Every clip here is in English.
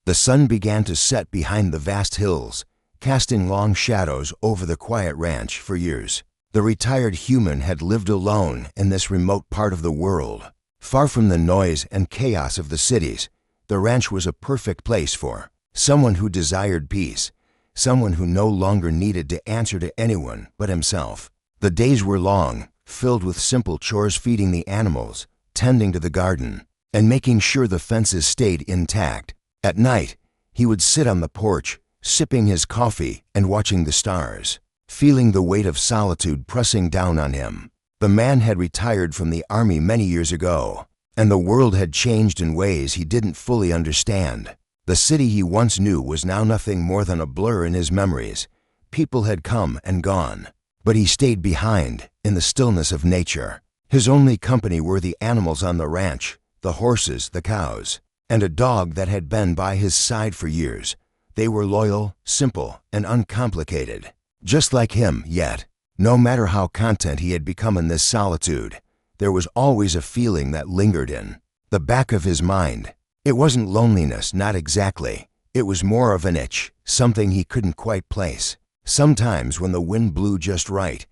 The sun began to set behind the vast hills, casting long shadows over the quiet ranch. For years, the retired human had lived alone in this remote part of the world. Far from the noise and chaos of the cities, the ranch was a perfect place for someone who desired peace, someone who no longer needed to answer to anyone but himself. The days were long, filled with simple chores: feeding the animals, tending to the garden, and making sure the fences stayed intact. At night, he would sit on the porch, sipping his coffee and watching the stars, feeling the weight of solitude pressing down on him. The man had retired from the army many years ago, and the world had changed in ways he didn't fully understand. The city he once knew was now nothing more than a blur in his memories. People had come and gone, but he stayed behind in the stillness of nature. His only company were the animals on the ranch, the horses, the cows, and a dog that had been by his side for years. They were loyal, simple, and uncomplicated, just like him. Yet, no matter how content he had become in this solitude, there was always a feeling that lingered in the back of his mind. It wasn't loneliness, not exactly. It was more of an itch, something he couldn't quite place. Sometimes when the wind blew just right,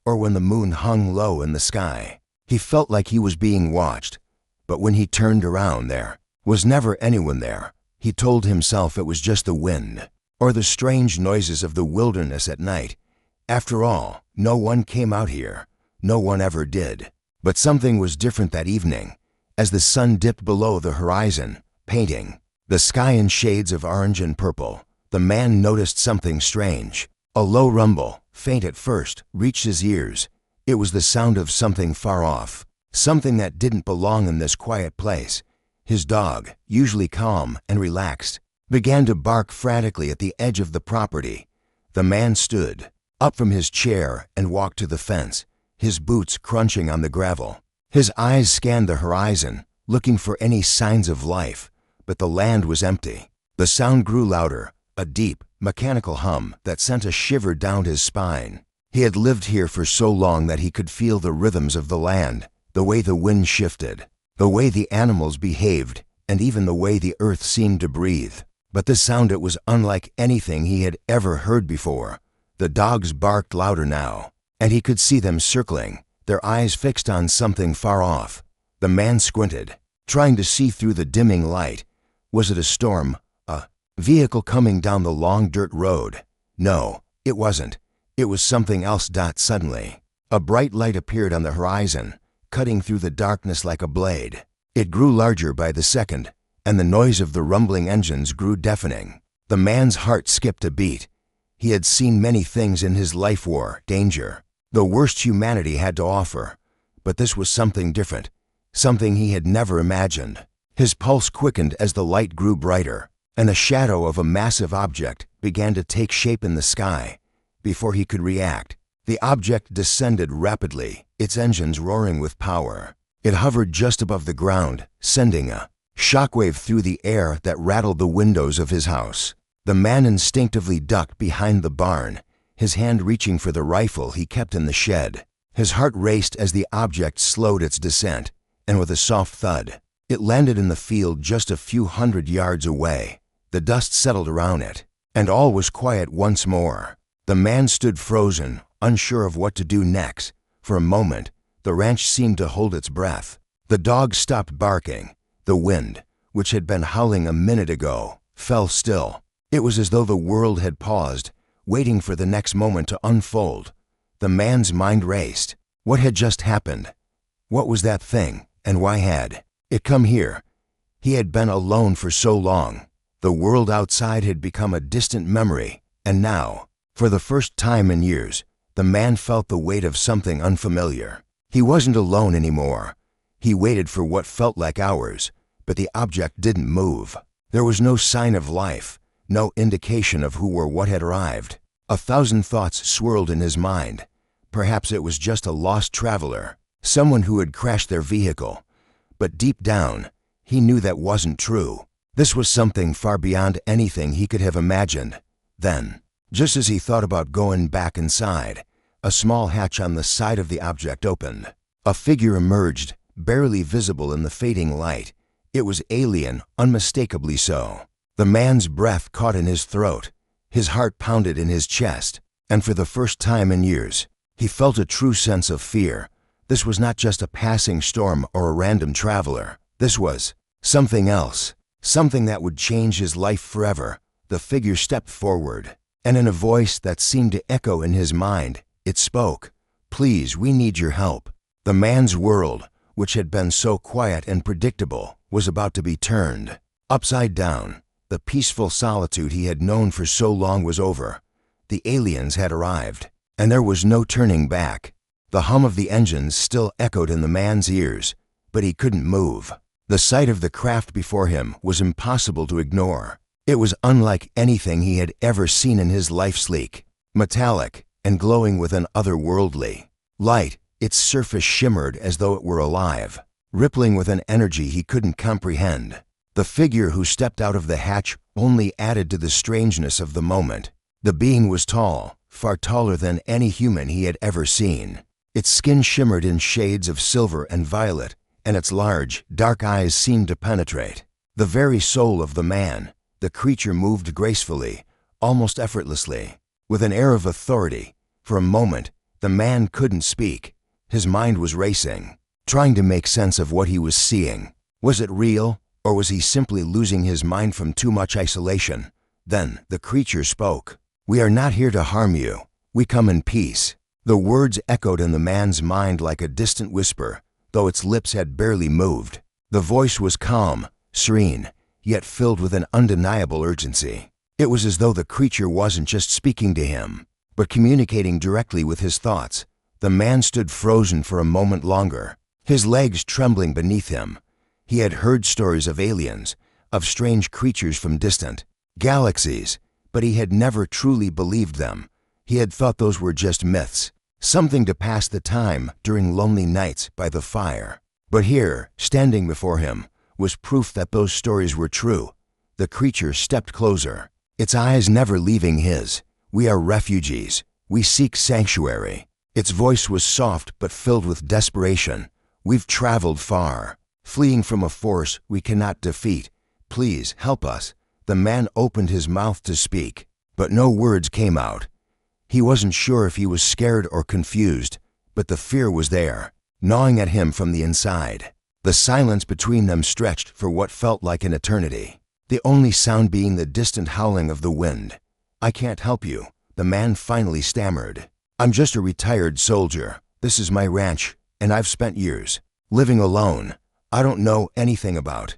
or when the moon hung low in the sky, he felt like he was being watched. But when he turned around, there was never anyone there. He told himself it was just the wind, or the strange noises of the wilderness at night. After all, no one came out here. No one ever did. But something was different that evening. As the sun dipped below the horizon, painting the sky in shades of orange and purple, the man noticed something strange. A low rumble, faint at first, reached his ears. It was the sound of something far off, something that didn't belong in this quiet place. His dog, usually calm and relaxed, began to bark frantically at the edge of the property. The man stood up from his chair and walked to the fence, his boots crunching on the gravel. His eyes scanned the horizon, looking for any signs of life, but the land was empty. The sound grew louder, a deep, mechanical hum that sent a shiver down his spine. He had lived here for so long that he could feel the rhythms of the land, the way the wind shifted, the way the animals behaved, and even the way the earth seemed to breathe. But the sound, it was unlike anything he had ever heard before. The dogs barked louder now, and he could see them circling, their eyes fixed on something far off. The man squinted, trying to see through the dimming light. Was it a storm? A vehicle coming down the long dirt road? No, it wasn't. It was something else. Suddenly, a bright light appeared on the horizon, cutting through the darkness like a blade. It grew larger by the second, and the noise of the rumbling engines grew deafening. The man's heart skipped a beat. He had seen many things in his life: war, danger, the worst humanity had to offer. But this was something different, something he had never imagined. His pulse quickened as the light grew brighter, and the shadow of a massive object began to take shape in the sky. Before he could react, the object descended rapidly, its engines roaring with power. It hovered just above the ground, sending a shockwave through the air that rattled the windows of his house. The man instinctively ducked behind the barn, his hand reaching for the rifle he kept in the shed. His heart raced as the object slowed its descent, and with a soft thud, it landed in the field just a few hundred yards away. The dust settled around it, and all was quiet once more. The man stood frozen, unsure of what to do next. For a moment, the ranch seemed to hold its breath. The dog stopped barking. The wind, which had been howling a minute ago, fell still. It was as though the world had paused, waiting for the next moment to unfold. The man's mind raced. What had just happened? What was that thing, and why had it come here? He had been alone for so long. The world outside had become a distant memory, and now, for the first time in years, the man felt the weight of something unfamiliar. He wasn't alone anymore. He waited for what felt like hours, but the object didn't move. There was no sign of life, no indication of who or what had arrived. 1,000 thoughts swirled in his mind. Perhaps it was just a lost traveler, someone who had crashed their vehicle. But deep down, he knew that wasn't true. This was something far beyond anything he could have imagined. Then, just as he thought about going back inside, a small hatch on the side of the object opened. A figure emerged, barely visible in the fading light. It was alien, unmistakably so. The man's breath caught in his throat. His heart pounded in his chest, and for the first time in years, he felt a true sense of fear. This was not just a passing storm or a random traveler. This was something else, something that would change his life forever. The figure stepped forward, and in a voice that seemed to echo in his mind, it spoke. "Please, we need your help." The man's world, which had been so quiet and predictable, was about to be turned upside down. The peaceful solitude he had known for so long was over. The aliens had arrived, and there was no turning back. The hum of the engines still echoed in the man's ears, but he couldn't move. The sight of the craft before him was impossible to ignore. It was unlike anything he had ever seen in his life, sleek, metallic, and glowing with an otherworldly light. Its surface shimmered as though it were alive, rippling with an energy he couldn't comprehend. The figure who stepped out of the hatch only added to the strangeness of the moment. The being was tall, far taller than any human he had ever seen. Its skin shimmered in shades of silver and violet, and its large, dark eyes seemed to penetrate the very soul of the man. The creature moved gracefully, almost effortlessly, with an air of authority. For a moment, the man couldn't speak. His mind was racing, trying to make sense of what he was seeing. Was it real, or was he simply losing his mind from too much isolation? Then the creature spoke. "We are not here to harm you. We come in peace." The words echoed in the man's mind like a distant whisper, though its lips had barely moved. The voice was calm, serene, yet filled with an undeniable urgency. It was as though the creature wasn't just speaking to him, but communicating directly with his thoughts. The man stood frozen for a moment longer, his legs trembling beneath him. He had heard stories of aliens, of strange creatures from distant galaxies, but he had never truly believed them. He had thought those were just myths, something to pass the time during lonely nights by the fire. But here, standing before him, was proof that those stories were true. The creature stepped closer, its eyes never leaving his. "We are refugees. We seek sanctuary." Its voice was soft but filled with desperation. "We've traveled far, fleeing from a force we cannot defeat. Please help us." The man opened his mouth to speak, but no words came out. He wasn't sure if he was scared or confused, but the fear was there, gnawing at him from the inside. The silence between them stretched for what felt like an eternity, the only sound being the distant howling of the wind. "I can't help you," the man finally stammered. "I'm just a retired soldier. This is my ranch, and I've spent years living alone. I don't know anything about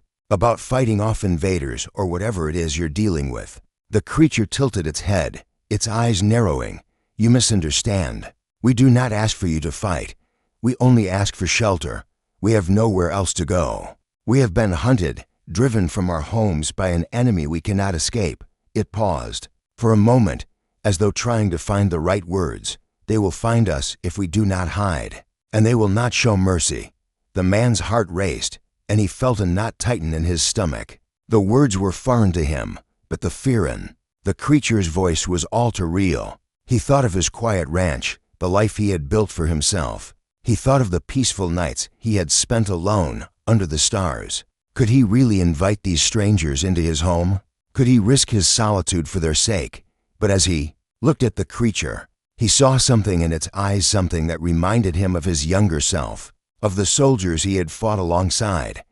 fighting off invaders or whatever it is you're dealing with." The creature tilted its head, its eyes narrowing. "You misunderstand. We do not ask for you to fight. We only ask for shelter. We have nowhere else to go. We have been hunted, driven from our homes by an enemy we cannot escape." It paused for a moment, as though trying to find the right words. "They will find us if we do not hide, and they will not show mercy." The man's heart raced, and he felt a knot tighten in his stomach. The words were foreign to him, but the fear in the creature's voice was all too real. He thought of his quiet ranch, the life he had built for himself. He thought of the peaceful nights he had spent alone under the stars. Could he really invite these strangers into his home? Could he risk his solitude for their sake? But as he looked at the creature, he saw something in its eyes, something that reminded him of his younger self, of the soldiers he had fought alongside.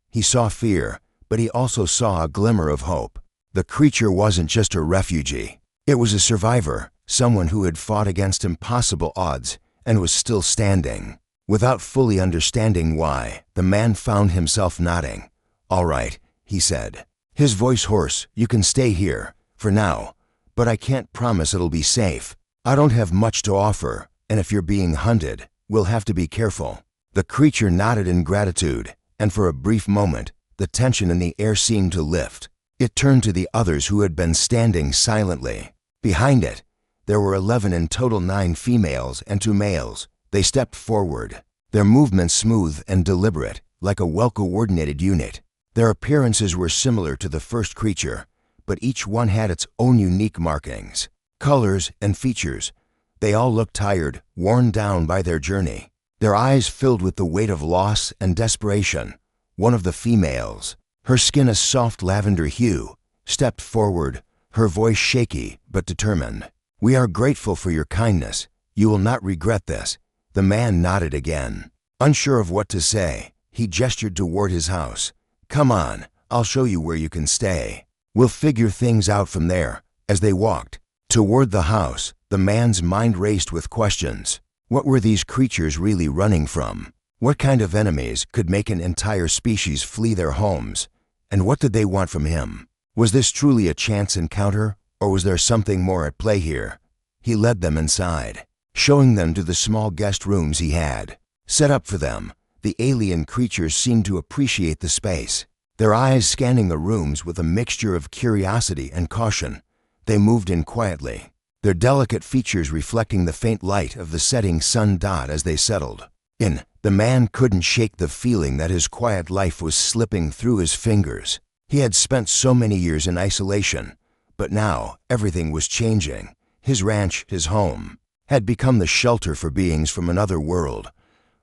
He saw fear, but he also saw a glimmer of hope. The creature wasn't just a refugee. It was a survivor, someone who had fought against impossible odds and was still standing. Without fully understanding why, the man found himself nodding. "All right," he said, his voice hoarse. "You can stay here, for now, but I can't promise it'll be safe. I don't have much to offer, and if you're being hunted, we'll have to be careful." The creature nodded in gratitude, and for a brief moment, the tension in the air seemed to lift. It turned to the others who had been standing silently. Behind it, there were 11 in total, 9 females and 2 males. They stepped forward, their movements smooth and deliberate, like a well-coordinated unit. Their appearances were similar to the first creature, but each one had its own unique markings, colors, and features. They all looked tired, worn down by their journey, their eyes filled with the weight of loss and desperation. One of the females, her skin a soft lavender hue, stepped forward, her voice shaky but determined. "We are grateful for your kindness. You will not regret this." The man nodded again. Unsure of what to say, he gestured toward his house. "Come on, I'll show you where you can stay. We'll figure things out from there." As they walked toward the house, the man's mind raced with questions. What were these creatures really running from? What kind of enemies could make an entire species flee their homes? And what did they want from him? Was this truly a chance encounter, or was there something more at play here? He led them inside, showing them to the small guest rooms he had set up for them. The alien creatures seemed to appreciate the space, their eyes scanning the rooms with a mixture of curiosity and caution. They moved in quietly, their delicate features reflecting the faint light of the setting sun dot as they settled in. The man couldn't shake the feeling that his quiet life was slipping through his fingers. He had spent so many years in isolation, but now everything was changing. His ranch, his home, had become the shelter for beings from another world.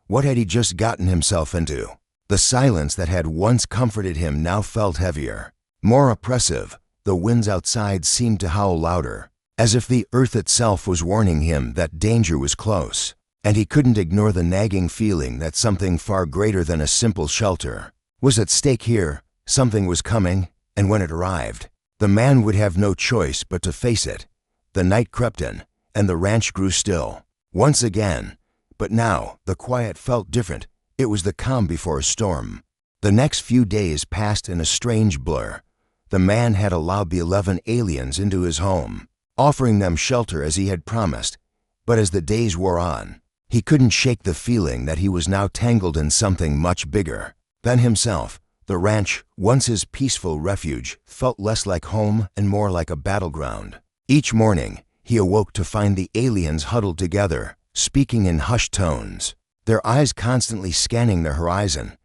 What had he just gotten himself into? The silence that had once comforted him now felt heavier, more oppressive. The winds outside seemed to howl louder, as if the earth itself was warning him that danger was close. And he couldn't ignore the nagging feeling that something far greater than a simple shelter was at stake here. Something was coming, and when it arrived, the man would have no choice but to face it. The night crept in, and the ranch grew still once again. But now the quiet felt different. It was the calm before a storm. The next few days passed in a strange blur. The man had allowed the 11 aliens into his home, offering them shelter as he had promised. But as the days wore on, he couldn't shake the feeling that he was now tangled in something much bigger than himself. The ranch, once his peaceful refuge, felt less like home and more like a battleground. Each morning, he awoke to find the aliens huddled together, speaking in hushed tones, their eyes constantly scanning the horizon.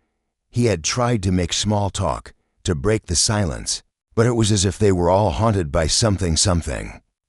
He had tried to make small talk, to break the silence, but it was as if they were all haunted by something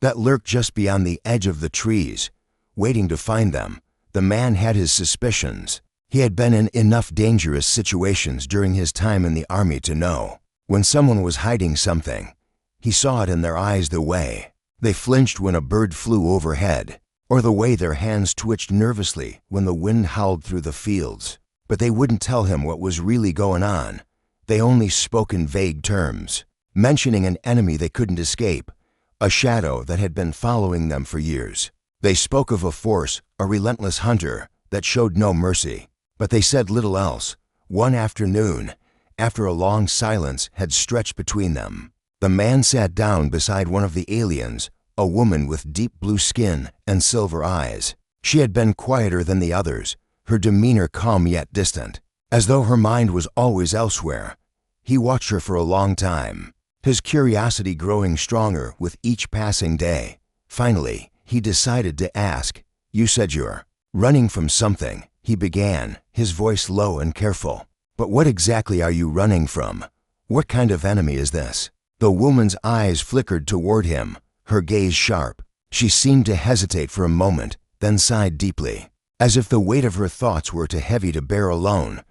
that lurked just beyond the edge of the trees, waiting to find them. The man had his suspicions. He had been in enough dangerous situations during his time in the army to know when someone was hiding something. He saw it in their eyes, the way they flinched when a bird flew overhead, or the way their hands twitched nervously when the wind howled through the fields. But they wouldn't tell him what was really going on. They only spoke in vague terms, mentioning an enemy they couldn't escape, a shadow that had been following them for years. They spoke of a force, a relentless hunter, that showed no mercy. But they said little else. One afternoon, after a long silence had stretched between them, the man sat down beside one of the aliens, a woman with deep blue skin and silver eyes. She had been quieter than the others, her demeanor calm yet distant, as though her mind was always elsewhere. He watched her for a long time, his curiosity growing stronger with each passing day. Finally, he decided to ask, "You said you're running from something," he began, his voice low and careful. "But what exactly are you running from? What kind of enemy is this?" The woman's eyes flickered toward him, her gaze sharp. She seemed to hesitate for a moment, then sighed deeply, as if the weight of her thoughts were too heavy to bear alone.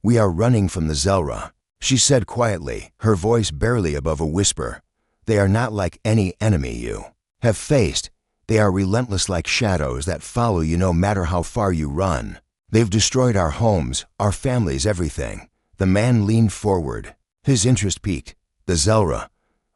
"We are running from the Xelra," she said quietly, her voice barely above a whisper. "They are not like any enemy you have faced. They are relentless, like shadows that follow you no matter how far you run. They've destroyed our homes, our families, everything." The man leaned forward, his interest peaked. "The Xelra,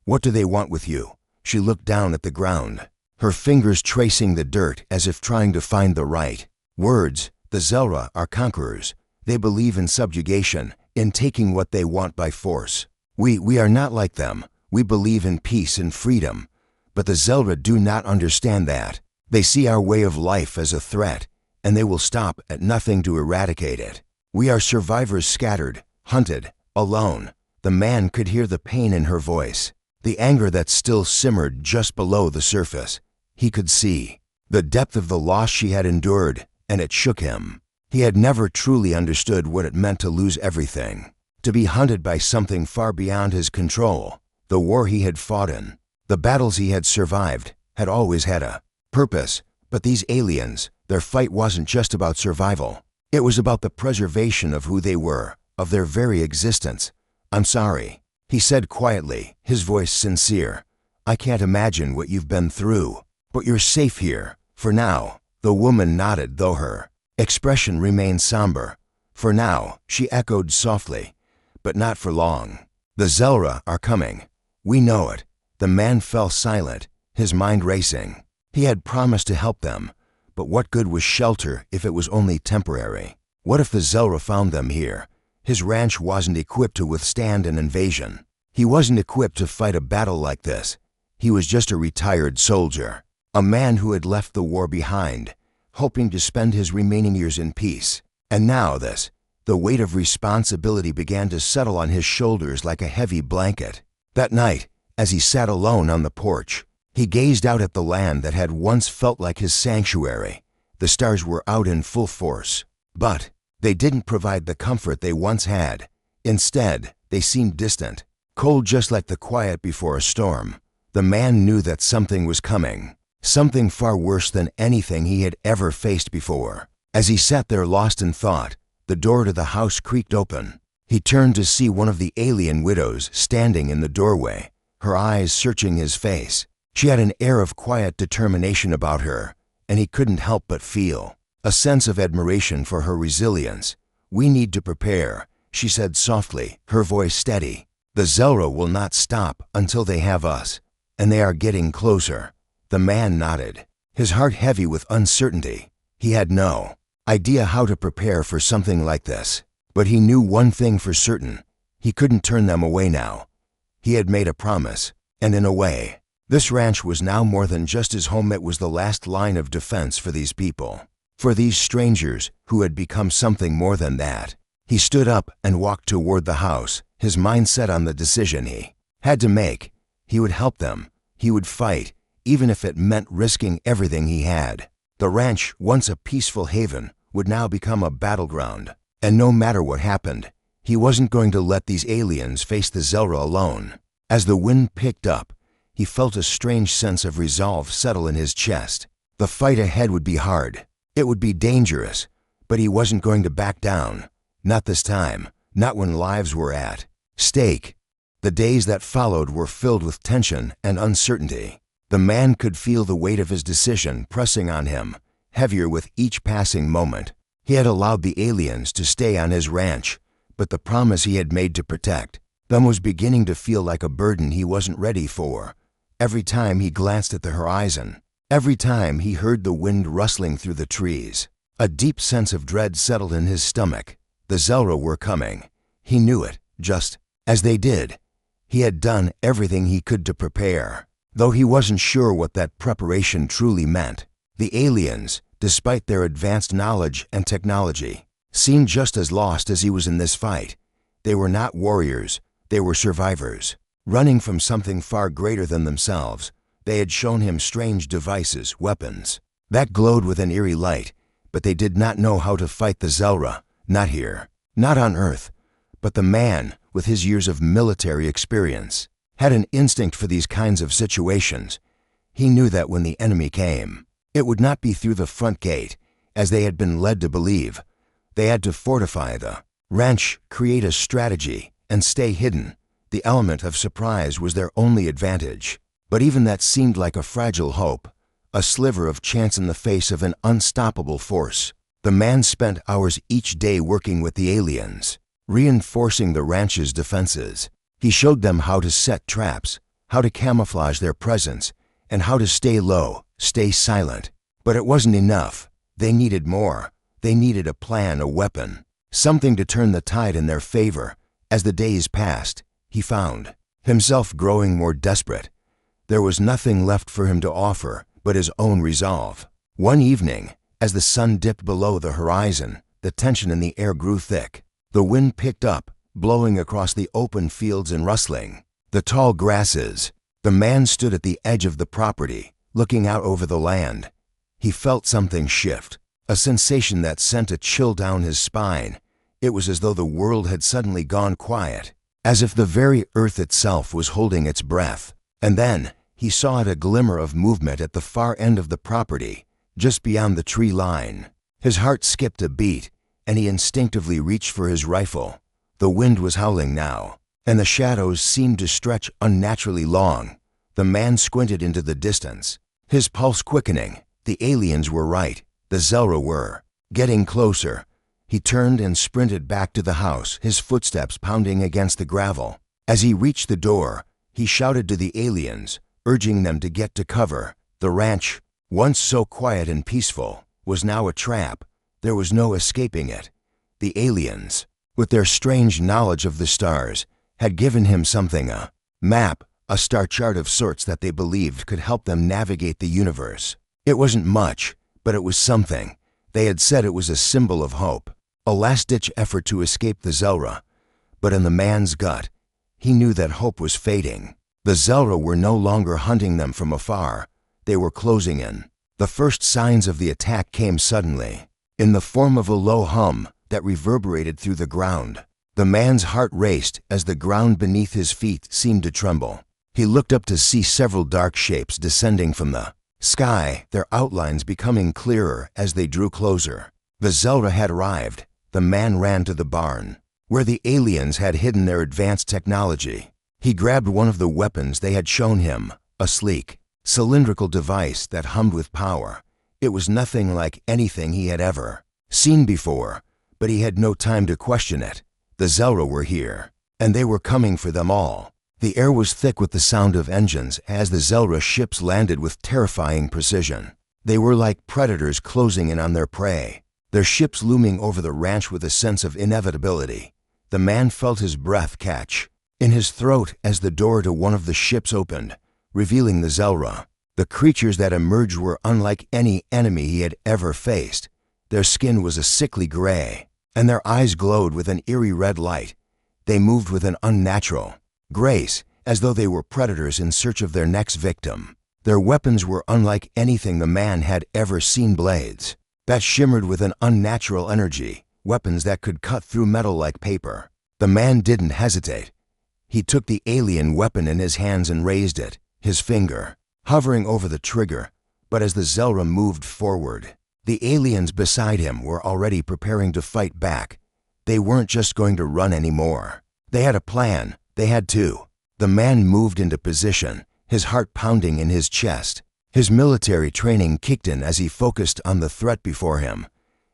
what do they want with you?" She looked down at the ground, her fingers tracing the dirt as if trying to find the right words. "The Xelra are conquerors. They believe in subjugation, in taking what they want by force. We are not like them. We believe in peace and freedom. But the Xelra do not understand that. They see our way of life as a threat, and they will stop at nothing to eradicate it. We are survivors, scattered, hunted, alone." The man could hear the pain in her voice, the anger that still simmered just below the surface. He could see the depth of the loss she had endured, and it shook him. He had never truly understood what it meant to lose everything, to be hunted by something far beyond his control. The war he had fought in, the battles he had survived, had always had a purpose. But these aliens, their fight wasn't just about survival. It was about the preservation of who they were, of their very existence. "I'm sorry," He said quietly, his voice sincere. "I can't imagine what you've been through, but you're safe here, for now." The woman nodded, though her expression remained somber. "For now," she echoed softly, "but not for long. The Xelra are coming. We know it." The man fell silent, his mind racing. He had promised to help them, but what good was shelter if it was only temporary? What if the Xelra found them here? His ranch wasn't equipped to withstand an invasion. He wasn't equipped to fight a battle like this. He was just a retired soldier, a man who had left the war behind, hoping to spend his remaining years in peace. And now this. The weight of responsibility began to settle on his shoulders like a heavy blanket. That night, as he sat alone on the porch, he gazed out at the land that had once felt like his sanctuary. The stars were out in full force, but they didn't provide the comfort they once had. Instead, they seemed distant, cold, just like the quiet before a storm. The man knew that something was coming, something far worse than anything he had ever faced before. As he sat there lost in thought, the door to the house creaked open. He turned to see one of the alien widows standing in the doorway, her eyes searching his face. She had an air of quiet determination about her, and he couldn't help but feel a sense of admiration for her resilience. "We need to prepare," she said softly, her voice steady. "The Xelra will not stop until they have us, and they are getting closer." The man nodded, his heart heavy with uncertainty. He had no idea how to prepare for something like this, but he knew one thing for certain: he couldn't turn them away now. He had made a promise, and in a way, this ranch was now more than just his home. It was the last line of defense for these people, for these strangers who had become something more than that. He stood up and walked toward the house, his mind set on the decision he had to make. He would help them. He would fight, even if it meant risking everything he had. The ranch, once a peaceful haven, would now become a battleground. And no matter what happened, he wasn't going to let these aliens face the Xelra alone. As the wind picked up, he felt a strange sense of resolve settle in his chest. The fight ahead would be hard. It would be dangerous, but he wasn't going to back down. Not this time, not when lives were at stake. The days that followed were filled with tension and uncertainty. The man could feel the weight of his decision pressing on him, heavier with each passing moment. He had allowed the aliens to stay on his ranch, but the promise he had made to protect them was beginning to feel like a burden he wasn't ready for. Every time he glanced at the horizon, every time he heard the wind rustling through the trees, a deep sense of dread settled in his stomach. The Xelra were coming. He knew it, just as they did. He had done everything he could to prepare, though he wasn't sure what that preparation truly meant. The aliens, despite their advanced knowledge and technology, seemed just as lost as he was in this fight. They were not warriors, they were survivors, running from something far greater than themselves. They had shown him strange devices, weapons, that glowed with an eerie light, but they did not know how to fight the Xelra. Not here, not on Earth. But the man, with his years of military experience, had an instinct for these kinds of situations. He knew that when the enemy came, it would not be through the front gate, as they had been led to believe. They had to fortify the ranch, create a strategy, and stay hidden. The element of surprise was their only advantage. But even that seemed like a fragile hope, a sliver of chance in the face of an unstoppable force. The man spent hours each day working with the aliens, reinforcing the ranch's defenses. He showed them how to set traps, how to camouflage their presence, and how to stay low, stay silent. But it wasn't enough. They needed more. They needed a plan, a weapon, something to turn the tide in their favor. As the days passed, he found himself growing more desperate. There was nothing left for him to offer but his own resolve. One evening, as the sun dipped below the horizon, the tension in the air grew thick. The wind picked up, blowing across the open fields and rustling the tall grasses. The man stood at the edge of the property, looking out over the land. He felt something shift, a sensation that sent a chill down his spine. It was as though the world had suddenly gone quiet, as if the very earth itself was holding its breath. And then he saw a glimmer of movement at the far end of the property, just beyond the tree line. His heart skipped a beat, and he instinctively reached for his rifle. The wind was howling now, and the shadows seemed to stretch unnaturally long. The man squinted into the distance, his pulse quickening. The aliens were right. The Xelra were getting closer. He turned and sprinted back to the house, his footsteps pounding against the gravel. As he reached the door, he shouted to the aliens, urging them to get to cover. The ranch, once so quiet and peaceful, was now a trap. There was no escaping it. The aliens, with their strange knowledge of the stars, had given him something, a map, a star chart of sorts that they believed could help them navigate the universe. It wasn't much, but it was something. They had said it was a symbol of hope, a last-ditch effort to escape the Xelra. But in the man's gut, he knew that hope was fading. The Xelra were no longer hunting them from afar. They were closing in. The first signs of the attack came suddenly, in the form of a low hum that reverberated through the ground. The man's heart raced as the ground beneath his feet seemed to tremble. He looked up to see several dark shapes descending from the sky, their outlines becoming clearer as they drew closer. The Xelra had arrived. The man ran to the barn, where the aliens had hidden their advanced technology. He grabbed one of the weapons they had shown him, a sleek, cylindrical device that hummed with power. It was nothing like anything he had ever seen before, but he had no time to question it. The Xelra were here, and they were coming for them all. The air was thick with the sound of engines as the Xelra ships landed with terrifying precision. They were like predators closing in on their prey, their ships looming over the ranch with a sense of inevitability. The man felt his breath catch in his throat as the door to one of the ships opened, revealing the Xelra. The creatures that emerged were unlike any enemy he had ever faced. Their skin was a sickly gray, and their eyes glowed with an eerie red light. They moved with an unnatural grace, as though they were predators in search of their next victim. Their weapons were unlike anything the man had ever seen. Blades that shimmered with an unnatural energy, weapons that could cut through metal like paper. The man didn't hesitate. He took the alien weapon in his hands and raised it, his finger hovering over the trigger. But as the Xelra moved forward, the aliens beside him were already preparing to fight back. They weren't just going to run anymore. They had a plan. They had to. The man moved into position, his heart pounding in his chest. His military training kicked in as he focused on the threat before him.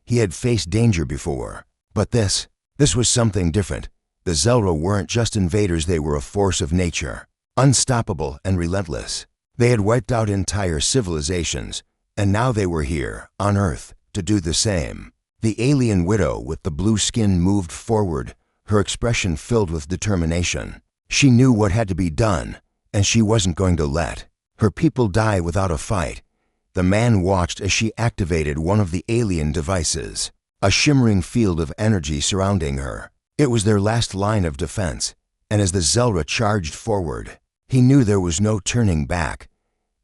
He had faced danger before, but this was something different. The Xelra weren't just invaders, they were a force of nature, unstoppable and relentless. They had wiped out entire civilizations, and now they were here, on Earth, to do the same. The alien widow with the blue skin moved forward, her expression filled with determination. She knew what had to be done, and she wasn't going to let her people die without a fight. The man watched as she activated one of the alien devices, a shimmering field of energy surrounding her. It was their last line of defense, and as the Xelra charged forward, he knew there was no turning back.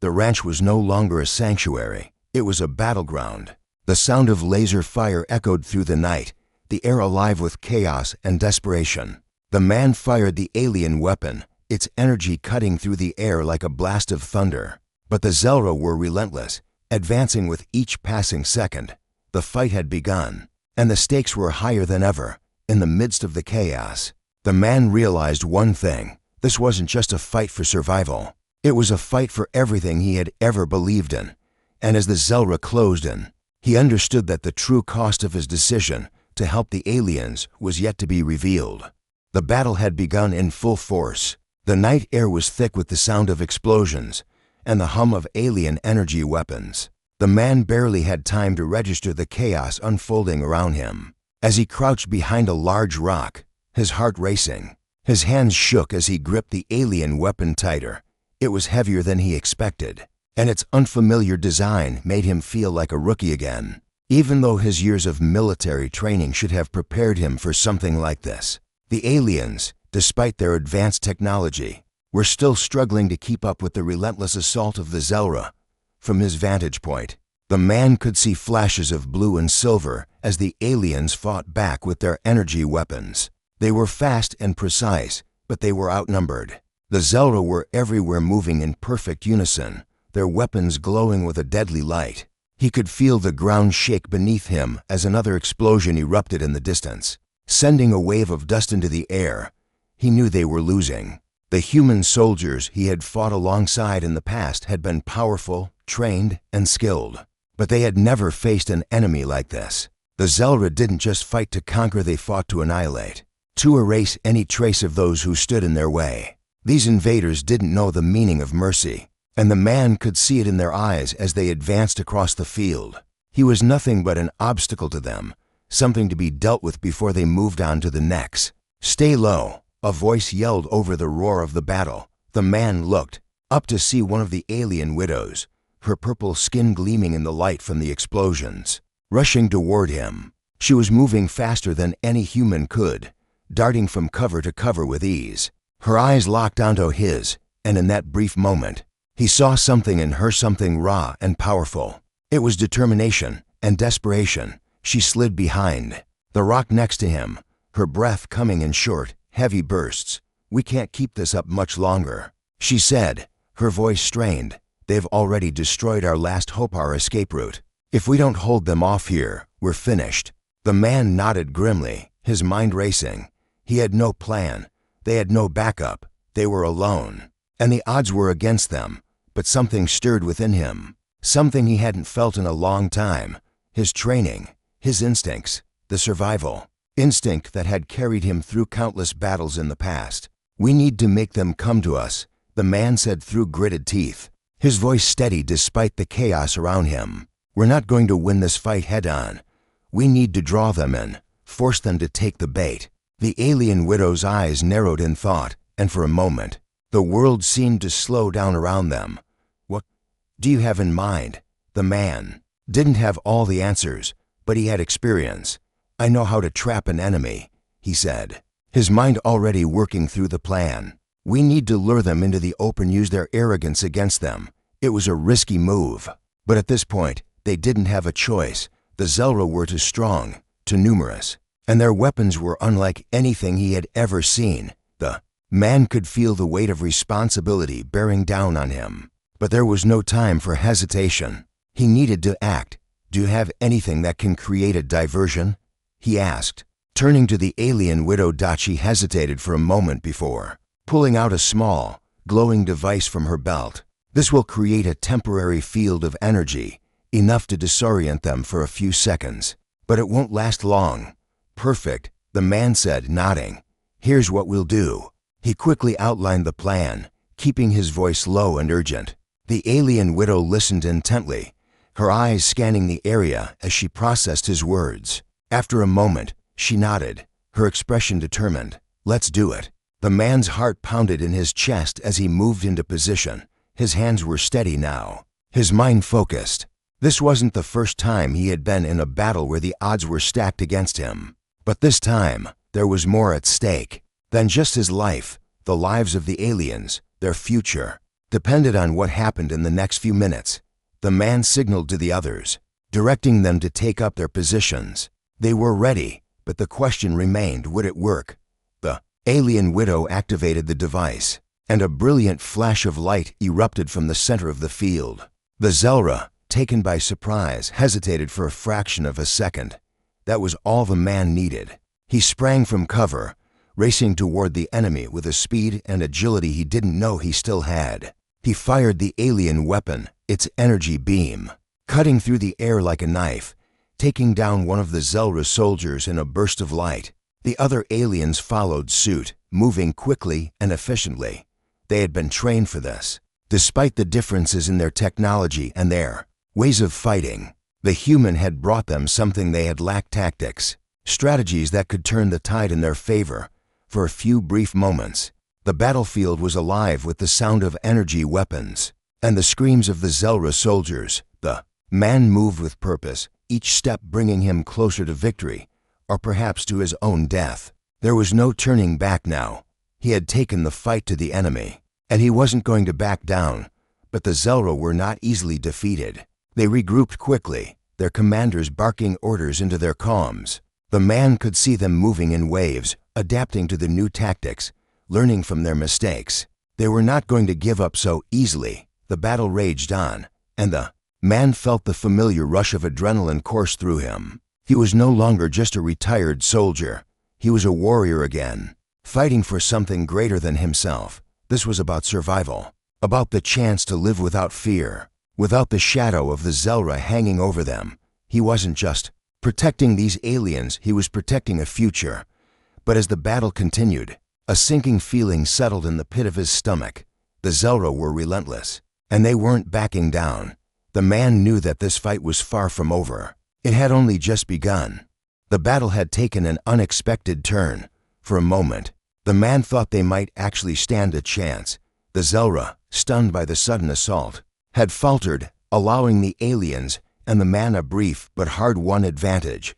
The ranch was no longer a sanctuary. It was a battleground. The sound of laser fire echoed through the night, the air alive with chaos and desperation. The man fired the alien weapon, its energy cutting through the air like a blast of thunder. But the Xelra were relentless, advancing with each passing second. The fight had begun, and the stakes were higher than ever. In the midst of the chaos, the man realized one thing. This wasn't just a fight for survival. It was a fight for everything he had ever believed in. And as the Xelra closed in, he understood that the true cost of his decision to help the aliens was yet to be revealed. The battle had begun in full force. The night air was thick with the sound of explosions and the hum of alien energy weapons. The man barely had time to register the chaos unfolding around him. As he crouched behind a large rock, his heart racing, his hands shook as he gripped the alien weapon tighter. It was heavier than he expected, and its unfamiliar design made him feel like a rookie again, even though his years of military training should have prepared him for something like this. The aliens, despite their advanced technology, were still struggling to keep up with the relentless assault of the Xelra. From his vantage point, the man could see flashes of blue and silver as the aliens fought back with their energy weapons. They were fast and precise, but they were outnumbered. The Xelra were everywhere, moving in perfect unison, their weapons glowing with a deadly light. He could feel the ground shake beneath him as another explosion erupted in the distance, sending a wave of dust into the air. He knew they were losing. The human soldiers he had fought alongside in the past had been powerful, trained, and skilled. But they had never faced an enemy like this. The Xelra didn't just fight to conquer, they fought to annihilate, to erase any trace of those who stood in their way. These invaders didn't know the meaning of mercy, and the man could see it in their eyes as they advanced across the field. He was nothing but an obstacle to them, something to be dealt with before they moved on to the next. "Stay low," a voice yelled over the roar of the battle. The man looked up to see one of the alien widows, her purple skin gleaming in the light from the explosions, rushing toward him. She was moving faster than any human could, darting from cover to cover with ease. Her eyes locked onto his, and in that brief moment, he saw something in her, something raw and powerful. It was determination and desperation. She slid behind the rock next to him, her breath coming in short, heavy bursts. "We can't keep this up much longer," she said, her voice strained. "They've already destroyed our last hope, our escape route. If we don't hold them off here, we're finished." The man nodded grimly, his mind racing. He had no plan. They had no backup. They were alone. And the odds were against them. But something stirred within him. Something he hadn't felt in a long time. His training, his instincts, the survival instinct that had carried him through countless battles in the past. "We need to make them come to us," the man said through gritted teeth, his voice steady despite the chaos around him. "We're not going to win this fight head on. We need to draw them in, force them to take the bait." The alien widow's eyes narrowed in thought, and for a moment, the world seemed to slow down around them. "What do you have in mind?" The man didn't have all the answers, but he had experience. "I know how to trap an enemy," he said, his mind already working through the plan. "We need to lure them into the open, use their arrogance against them." It was a risky move, but at this point, they didn't have a choice. The Xelra were too strong, too numerous, and their weapons were unlike anything he had ever seen. The man could feel the weight of responsibility bearing down on him, but there was no time for hesitation. He needed to act. "Do you have anything that can create a diversion?" he asked, turning to the alien widow. She hesitated for a moment before pulling out a small, glowing device from her belt. "This will create a temporary field of energy, enough to disorient them for a few seconds, but it won't last long." "Perfect," the man said, nodding. "Here's what we'll do." He quickly outlined the plan, keeping his voice low and urgent. The alien widow listened intently, her eyes scanning the area as she processed his words. After a moment, she nodded, her expression determined. "Let's do it." The man's heart pounded in his chest as he moved into position. His hands were steady now, his mind focused. This wasn't the first time he had been in a battle where the odds were stacked against him. But this time, there was more at stake than just his life. The lives of the aliens, their future, depended on what happened in the next few minutes. The man signaled to the others, directing them to take up their positions. They were ready, but the question remained, would it work? The alien widow activated the device, and a brilliant flash of light erupted from the center of the field. The Xelra, taken by surprise, hesitated for a fraction of a second. That was all the man needed. He sprang from cover, racing toward the enemy with a speed and agility he didn't know he still had. He fired the alien weapon, its energy beam, cutting through the air like a knife, taking down one of the Xelra soldiers in a burst of light. The other aliens followed suit, moving quickly and efficiently. They had been trained for this. Despite the differences in their technology and their ways of fighting, the human had brought them something they had lacked: tactics, strategies that could turn the tide in their favor. For a few brief moments, the battlefield was alive with the sound of energy weapons and the screams of the Xelra soldiers. The man moved with purpose, each step bringing him closer to victory, or perhaps to his own death. There was no turning back now. He had taken the fight to the enemy, and he wasn't going to back down. But the Xelra were not easily defeated. They regrouped quickly, their commanders barking orders into their comms. The man could see them moving in waves, adapting to the new tactics, learning from their mistakes. They were not going to give up so easily. The battle raged on, and the man felt the familiar rush of adrenaline course through him. He was no longer just a retired soldier. He was a warrior again, fighting for something greater than himself. This was about survival, about the chance to live without fear, without the shadow of the Xelra hanging over them. He wasn't just protecting these aliens, he was protecting a future. But as the battle continued, a sinking feeling settled in the pit of his stomach. The Xelra were relentless, and they weren't backing down. The man knew that this fight was far from over. It had only just begun. The battle had taken an unexpected turn. For a moment, the man thought they might actually stand a chance. The Xelra, stunned by the sudden assault, had faltered, allowing the aliens and the man a brief but hard-won advantage.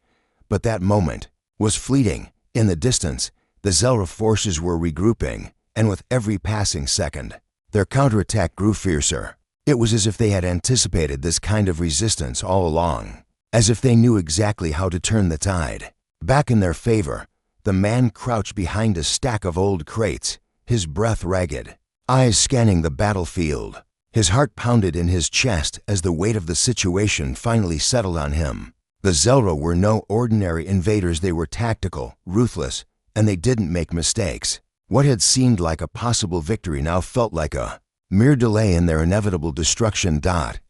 But that moment was fleeting. In the distance, the Xelra forces were regrouping, and with every passing second, their counterattack grew fiercer. It was as if they had anticipated this kind of resistance all along, as if they knew exactly how to turn the tide back in their favor. The man crouched behind a stack of old crates, his breath ragged, eyes scanning the battlefield. His heart pounded in his chest as the weight of the situation finally settled on him. The Xelra were no ordinary invaders. They were tactical, ruthless, and they didn't make mistakes. What had seemed like a possible victory now felt like a mere delay in their inevitable destruction.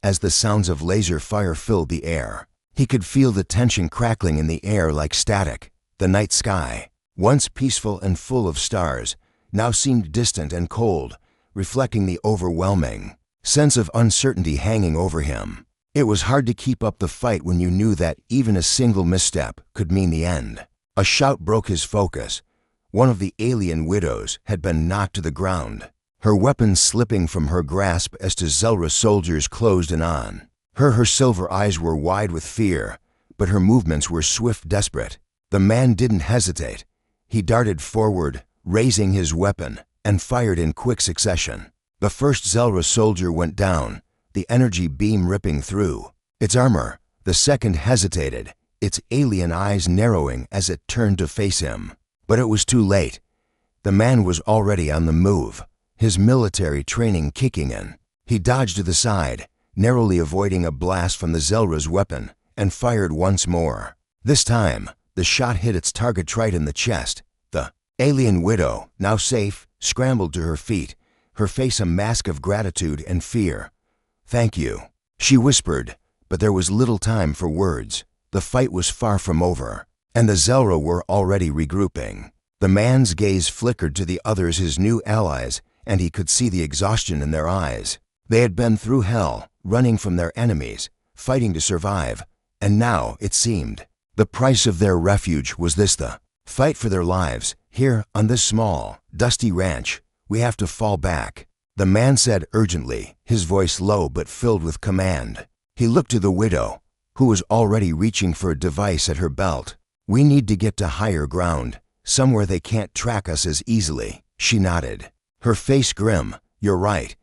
As the sounds of laser fire filled the air, he could feel the tension crackling in the air like static. The night sky, once peaceful and full of stars, now seemed distant and cold, reflecting the overwhelming sense of uncertainty hanging over him. It was hard to keep up the fight when you knew that even a single misstep could mean the end. A shout broke his focus. One of the alien widows had been knocked to the ground, her weapon slipping from her grasp as the Xelra soldiers closed in on her. Her silver eyes were wide with fear, but her movements were swift, desperate. The man didn't hesitate. He darted forward, raising his weapon, and fired in quick succession. The first Xelra soldier went down, the energy beam ripping through its armor. The second hesitated, its alien eyes narrowing as it turned to face him. But it was too late. The man was already on the move, his military training kicking in. He dodged to the side, narrowly avoiding a blast from the Xelra's weapon, and fired once more. This time, the shot hit its target right in the chest. The alien widow, now safe, scrambled to her feet, her face a mask of gratitude and fear. "Thank you," she whispered, but there was little time for words. The fight was far from over, and the Xelra were already regrouping. The man's gaze flickered to the others, his new allies, and he could see the exhaustion in their eyes. They had been through hell, running from their enemies, fighting to survive, and now, it seemed, the price of their refuge was this: the fight for their lives. Here, on this small, dusty ranch, we have to fall back, the man said urgently, his voice low but filled with command. He looked to the widow, who was already reaching for a device at her belt. "We need to get to higher ground, somewhere they can't track us as easily." She nodded, her face grim. "You're right,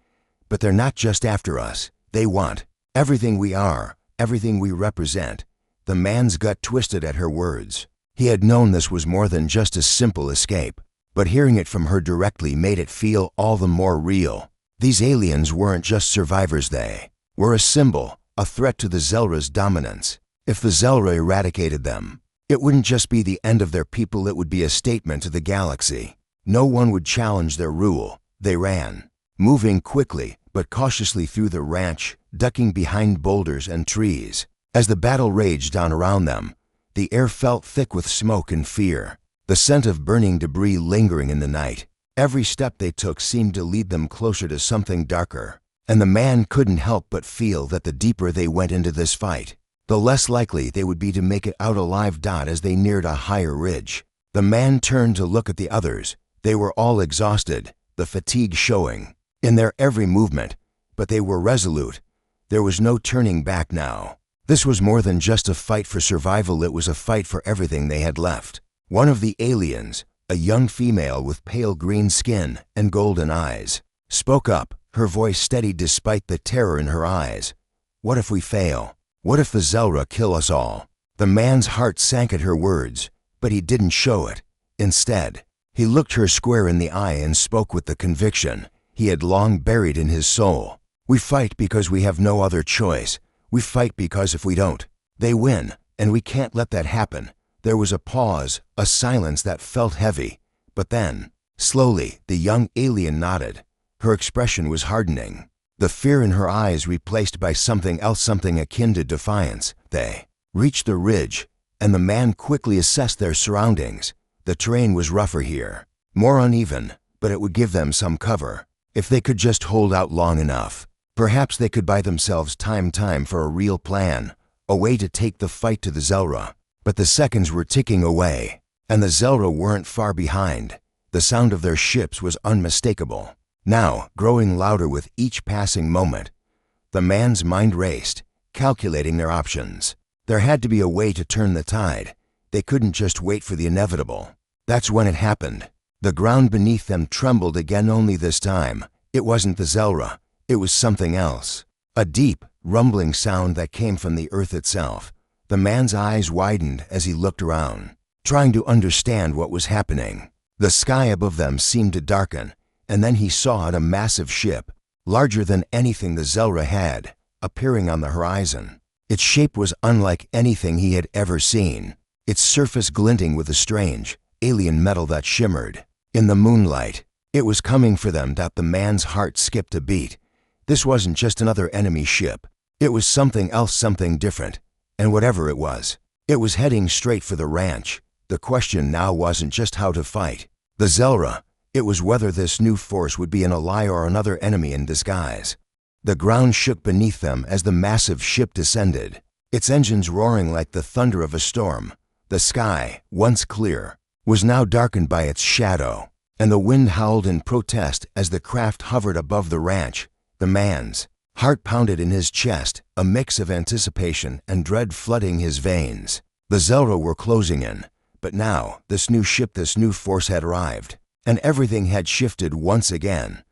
but they're not just after us. They want everything we are, everything we represent." The man's gut twisted at her words. He had known this was more than just a simple escape, but hearing it from her directly made it feel all the more real. These aliens weren't just survivors, they were a symbol, a threat to the Xelra's dominance. If the Xelra eradicated them, it wouldn't just be the end of their people, it would be a statement to the galaxy. No one would challenge their rule. They ran, moving quickly but cautiously through the ranch, ducking behind boulders and trees. As the battle raged on around them, the air felt thick with smoke and fear, the scent of burning debris lingering in the night. Every step they took seemed to lead them closer to something darker, and the man couldn't help but feel that the deeper they went into this fight, the less likely they would be to make it out alive. As they neared a higher ridge, the man turned to look at the others. They were all exhausted, the fatigue showing in their every movement, but they were resolute. There was no turning back now. This was more than just a fight for survival, it was a fight for everything they had left. One of the aliens, a young female with pale green skin and golden eyes, spoke up, her voice steady despite the terror in her eyes. "What if we fail? What if the Xelra kill us all?" The man's heart sank at her words, but he didn't show it. Instead, he looked her square in the eye and spoke with the conviction he had long buried in his soul. "We fight because we have no other choice. We fight because if we don't, they win, and we can't let that happen." There was a pause, a silence that felt heavy, But then, slowly, the young alien nodded. Her expression was hardening. The fear in her eyes replaced by something else, something akin to defiance. They reached the ridge, and the man quickly assessed their surroundings. The terrain was rougher here, more uneven, but it would give them some cover. If they could just hold out long enough, perhaps they could buy themselves time for a real plan, a way to take the fight to the Xelra. But the seconds were ticking away, and the Xelra weren't far behind. The sound of their ships was unmistakable, now growing louder with each passing moment. The man's mind raced, calculating their options. There had to be a way to turn the tide. They couldn't just wait for the inevitable. That's when it happened. The ground beneath them trembled again, only this time it wasn't the Xelra, it was something else. A deep, rumbling sound that came from the earth itself. The man's eyes widened as he looked around, trying to understand what was happening. The sky above them seemed to darken, and then he saw a massive ship, larger than anything the Xelra had, appearing on the horizon. Its shape was unlike anything he had ever seen, its surface glinting with a strange, alien metal that shimmered. In the moonlight, it was coming for them. That the man's heart skipped a beat. This wasn't just another enemy ship. It was something else, something different. And whatever it was heading straight for the ranch. The question now wasn't just how to fight the Xelra, it was whether this new force would be an ally or another enemy in disguise. The ground shook beneath them as the massive ship descended, its engines roaring like the thunder of a storm. The sky, once clear, was now darkened by its shadow, and the wind howled in protest as the craft hovered above the ranch. The man's heart pounded in his chest, a mix of anticipation and dread flooding his veins. The Xelra were closing in, but now this new ship, this new force had arrived, and everything had shifted once again.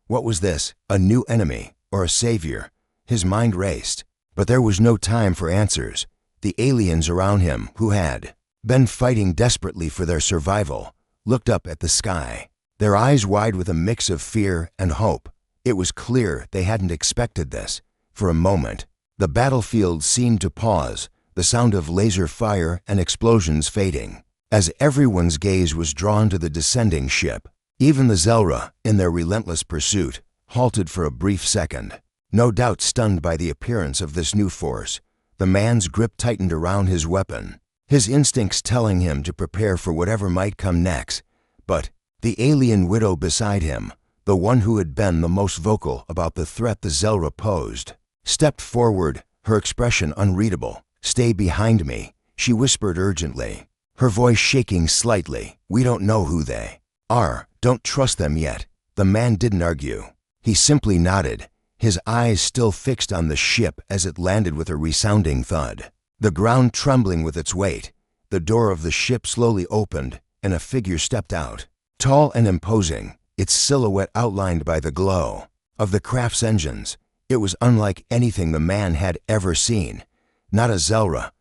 What was this? A new enemy or a savior? His mind raced, but there was no time for answers. The aliens around him, who had been fighting desperately for their survival, looked up at the sky, their eyes wide with a mix of fear and hope. It was clear they hadn't expected this. For a moment, the battlefield seemed to pause, the sound of laser fire and explosions fading, as everyone's gaze was drawn to the descending ship. Even the Xelra, in their relentless pursuit, halted for a brief second, no doubt stunned by the appearance of this new force. The man's grip tightened around his weapon, his instincts telling him to prepare for whatever might come next. But the alien widow beside him, the one who had been the most vocal about the threat the Xelra posed, stepped forward, her expression unreadable. "Stay behind me," she whispered urgently, her voice shaking slightly. "We don't know who they are. Don't trust them yet." The man didn't argue. He simply nodded, his eyes still fixed on the ship as it landed with a resounding thud, the ground trembling with its weight. The door of the ship slowly opened, and a figure stepped out, tall and imposing, its silhouette outlined by the glow of the craft's engines. It was unlike anything the man had ever seen. Not a Xelra,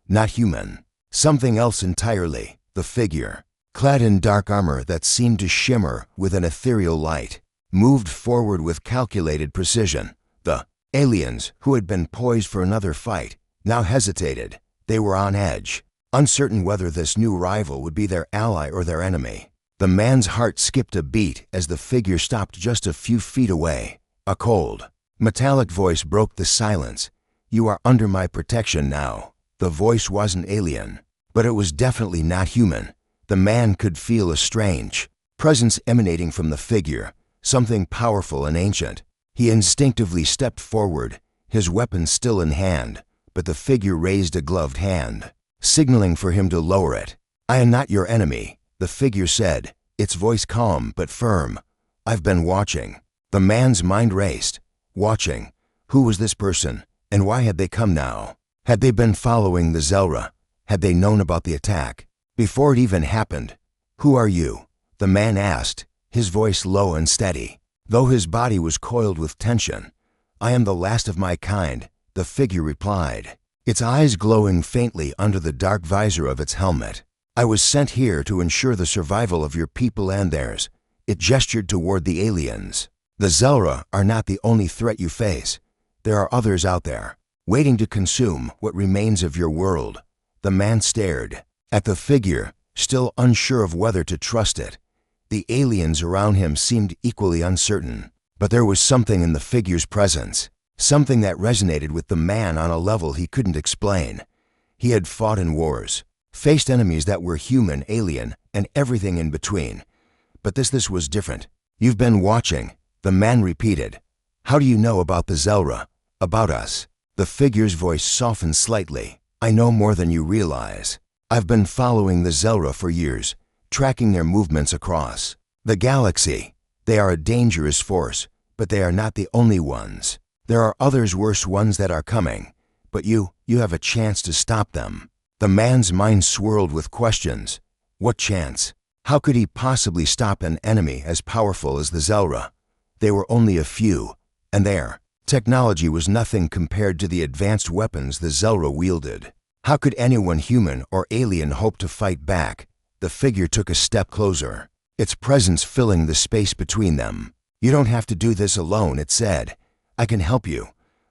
not human, something else entirely. The figure, clad in dark armor that seemed to shimmer with an ethereal light, moved forward with calculated precision. The aliens, who had been poised for another fight, now hesitated. They were on edge, uncertain whether this new rival would be their ally or their enemy. The man's heart skipped a beat as the figure stopped just a few feet away. A cold, metallic voice broke the silence. "You are under my protection now." The voice wasn't alien, but it was definitely not human. The man could feel a strange presence emanating from the figure, something powerful and ancient. He instinctively stepped forward, his weapon still in hand, but the figure raised a gloved hand, signaling for him to lower it. "I am not your enemy," the figure said, its voice calm but firm. "I've been watching." The man's mind raced. Watching? Who was this person, and why had they come now? Had they been following the Xelra? Had they known about the attack before it even happened? "Who are you?" the man asked, his voice low and steady, though his body was coiled with tension. "I am the last of my kind," the figure replied, its eyes glowing faintly under the dark visor of its helmet. "I was sent here to ensure the survival of your people and theirs." It gestured toward the aliens. "The Xelra are not the only threat you face. There are others out there, waiting to consume what remains of your world." The man stared at the figure, still unsure of whether to trust it. The aliens around him seemed equally uncertain, but there was something in the figure's presence, something that resonated with the man on a level he couldn't explain. He had fought in wars, faced enemies that were human, alien, and everything in between. But this was different. "You've been watching," the man repeated. "How do you know about the Xelra? About us?" The figure's voice softened slightly. "I know more than you realize. I've been following the Xelra for years, tracking their movements across the galaxy. They are a dangerous force, but they are not the only ones. There are others, worse ones, that are coming. But you have a chance to stop them." The man's mind swirled with questions. What chance? How could he possibly stop an enemy as powerful as the Xelra? They were only a few, and their technology was nothing compared to the advanced weapons the Xelra wielded. How could anyone, human or alien, hope to fight back? The figure took a step closer, its presence filling the space between them. "You don't have to do this alone," it said. "I can help you,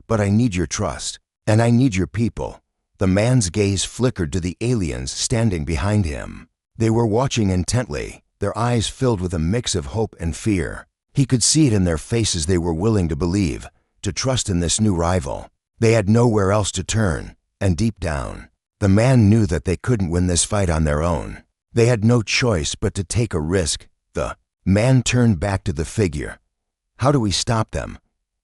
but I need your trust, and I need your people." The man's gaze flickered to the aliens standing behind him. They were watching intently, their eyes filled with a mix of hope and fear. He could see it in their faces. They were willing to believe, to trust in this new rival. They had nowhere else to turn, and deep down, the man knew that they couldn't win this fight on their own. They had no choice but to take a risk. The man turned back to the figure. "How do we stop them?"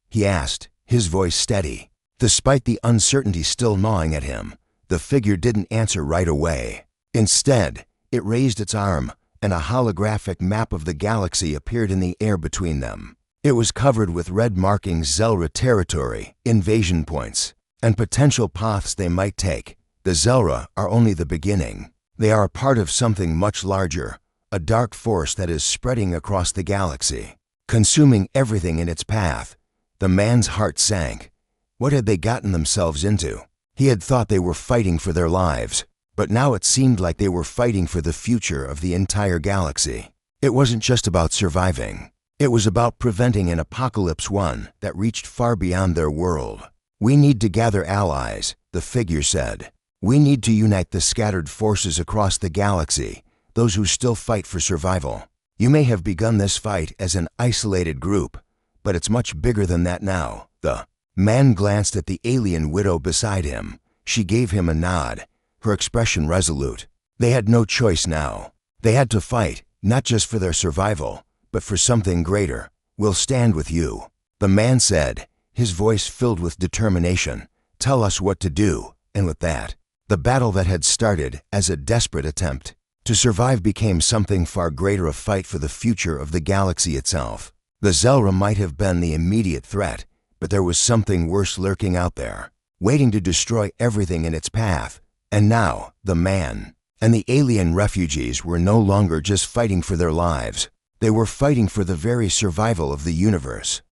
he asked, his voice steady. Despite the uncertainty still gnawing at him, the figure didn't answer right away. Instead, it raised its arm, and a holographic map of the galaxy appeared in the air between them. It was covered with red markings: Xelra territory, invasion points, and potential paths they might take. The Xelra are only the beginning. They are a part of something much larger, a dark force that is spreading across the galaxy, consuming everything in its path. The man's heart sank. What had they gotten themselves into? He had thought they were fighting for their lives, but now it seemed like they were fighting for the future of the entire galaxy. It wasn't just about surviving. It was about preventing an apocalypse, one that reached far beyond their world. "We need to gather allies," the figure said. "We need to unite the scattered forces across the galaxy, those who still fight for survival. You may have begun this fight as an isolated group, but it's much bigger than that now." The man glanced at the alien widow beside him. She gave him a nod, her expression resolute. They had no choice now. They had to fight, not just for their survival, but for something greater. "We'll stand with you," the man said, his voice filled with determination. "Tell us what to do." And with that, the battle that had started as a desperate attempt to survive became something far greater, a fight for the future of the galaxy itself. The Xelra might have been the immediate threat, but there was something worse lurking out there, waiting to destroy everything in its path. And now, the man and the alien refugees were no longer just fighting for their lives. They were fighting for the very survival of the universe.